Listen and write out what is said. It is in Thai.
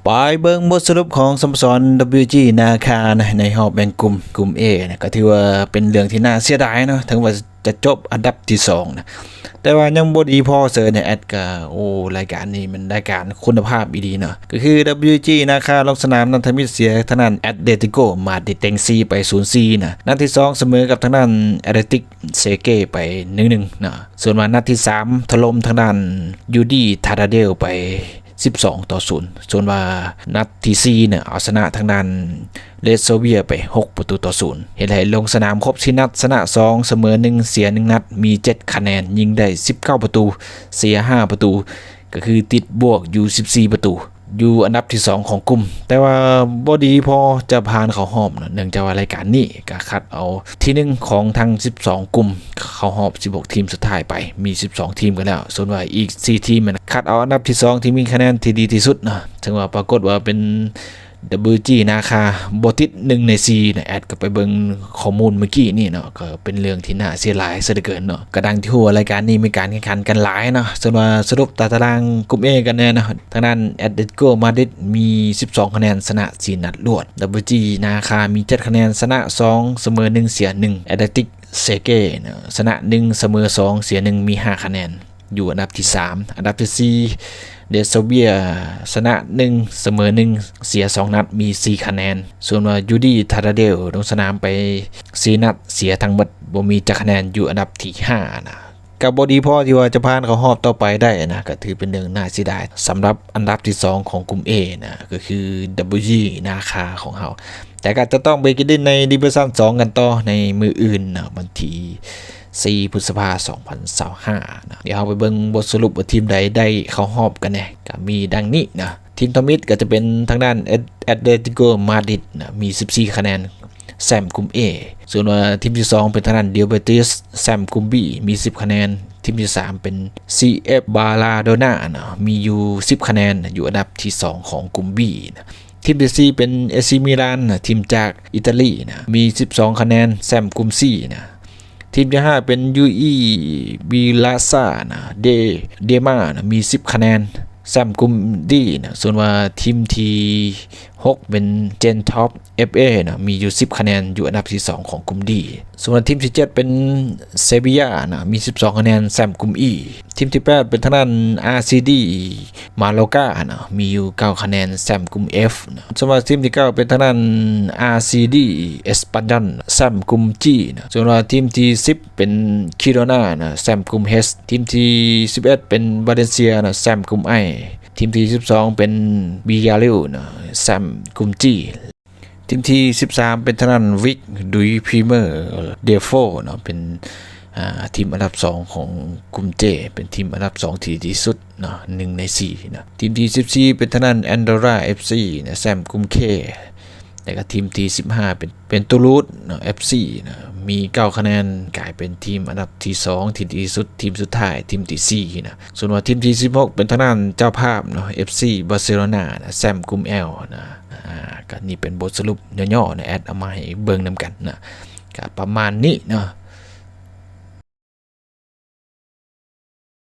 ไปเบิ่งบทสรุปของสโมสร WG นาคานะในรอบแบ่งกลุ่ม A นะก็ถือว่าเป็นเรื่องที่น่าเสียดายเนาะถึงว่าจะจบอันดับที่2นะแต่ว่ายังบ่ดีพอเซอร์ในแอดก็รายการนี้มันรายการคุณภาพดีเนาะก็คือ WG นาคาลงสนามนันทมิตรเสียทางด้านแอตเลติโกมาดริดเต็งซีไป 0-4 นะนัดที่2เสมอกับทางด้านแอตเลติกเซเกไป 1-1 นะส่วนว่านัดที่3ถล่มทางด้านยูดีทาราเดลไป12-0ส่วนว่านัดที่4เนี่ยเอาชนะทางด้านเลสโซเวียไป6-0เห็นไหลงสนามครบ4นัดชนะ2เสมอ1เสีย1นัดมี7คะแนนยิงได้19ประตูเสีย5ประตูก็คือติดบวกอยู่14ประตูอยู่อันดับที่2ของกลุ่มแต่ว่าบ่ดีพอจะผ่านเข้ารอบเนื่องจากว่ารายการนี้ก็คัดเอาที่1ของทั้ง12กลุ่มเข้ารอบ16ทีมสุดท้ายไปมี12ทีมกันแล้วส่วนว่าอีก4ทีมมันคัดเอาอันดับที่2ที่มีคะแนนที่ดีที่สุดนะถึงว่าปรากฏว่าเป็นWG นาคาบ่ติด1ใน4นะแอดก็ไปเบิ่งข้อมูลเมื่อกี้นี่เนาะก็เป็นเรื่องที่น่าเสียดายซะเหลือเกินเนาะกระดังที่หัวรายการนี้มีการแข่งขันกันหลายเนาะส่วนว่าสรุปตารางกลุ่ม A กันแน่นะทางด้านแอตเลติโกมาดริดมี12คะแนนชนะ4นัดรวด WG นาคามี7คะแนนชนะ2เสมอ1เสีย1แอตเลติกเซเกนะชนะ1เสมอ2เสีย1มี5คะแนนอยู่อันดับที่3อันดับที่4เดซเบียชนะ1เสมอ1เสีย2นัดมี4คะแนนส่วนว่ายูดีทาราเดลลงสนามไป4นัดเสียทั้งหมดบ่มีจักคะแนนอยู่อันดับที่5นะกับบดีพอที่ว่าจะผ่านเข้ารอบต่อไปได้นะก็ถือเป็นเรื่องน่าเสียดายสำหรับอันดับที่2ของกลุ่ม A นะก็คือ WG นาคาของเราแต่ก็จะต้องไปกินดินในดิวิชั่น2กันต่อในมืออื่นนะวันที่4 พฤษภาคม 2025นะเดี๋ยวเราไปเบิ่งบทสรุปว่าทีมใดได้เข้ารอบกันแน่ก็มีดังนี้นะทีมทอมิดก็จะเป็นทางด้านแอตเลติโกมาดริดนะมี14คะแนนแซมกลุ่ม A ส่วนว่าทีมที่2เป็นทางด้านเดียเบติสแซมกลุ่ม B มี10คะแนนทีมที่3เป็น CF บาลาโดนานะมีอยู่10คะแนนอยู่อันดับที่2ของกลุ่ม B นะทีมที่4เป็นเอซิมิลานนะทีมจากอิตาลีนะมี12คะแนนแซมกลุ่ม C นะทีมที่5เป็นยูอีบิลาซ่านะเดมานะมี10คะแนนแซมกลุ่มดีนะส่วนว่าทีมที่6เป็นเจนท็อป FA นะมีอยู่10คะแนนอยู่อันดับที่2ของกลุ่มดีส่วนทีมที่7เป็นเซบียานะมี12คะแนนแซมกลุ่ม E ทีมที่8เป็นทางด้าน RCD มาโลกานะมีอยู่9คะแนนแซมกลุ่ม F นะส่วนว่าทีมที่9เป็นทางด้าน RCD เอสปันยอนแซมกลุ่ม G นะส่วนว่าทีมที่10เป็นคิโรนานะแซมกลุ่ม H ทีมที่11เป็นบาเลนเซียนะแซมกลุ่ม I ทีมที่12เป็นบิยาริลนะแซมกลุ่ม G ทีมที่13เป็นทางด้านวิกดุยพรีเมอร์เดโฟเนาะเป็นทีมอันดับ2ของกลุ่ม J เป็นทีมอันดับ2ที่ดีสุดเนาะ1ใน4นะทีมที่14เป็นทางด้านแอนโดรา FC นะแซมกลุ่ม K แล้วก็ทีมที่15เป็นตูลูสเนาะ FC นะมี9คะแนนกลายเป็นทีมอันดับที่2ที่ดีสุดทีมสุดท้ายทีมที่4นะส่วนว่าทีมที่16เป็นทางด้านเจ้าภาพเนาะ FC บาร์เซโลนานะแซมกลุ่ม L นะก็นี่เป็นบทสรุปย่อๆนะแอดเอามาให้เบิ่งนำกันนะก็ประมาณนี้เนาะ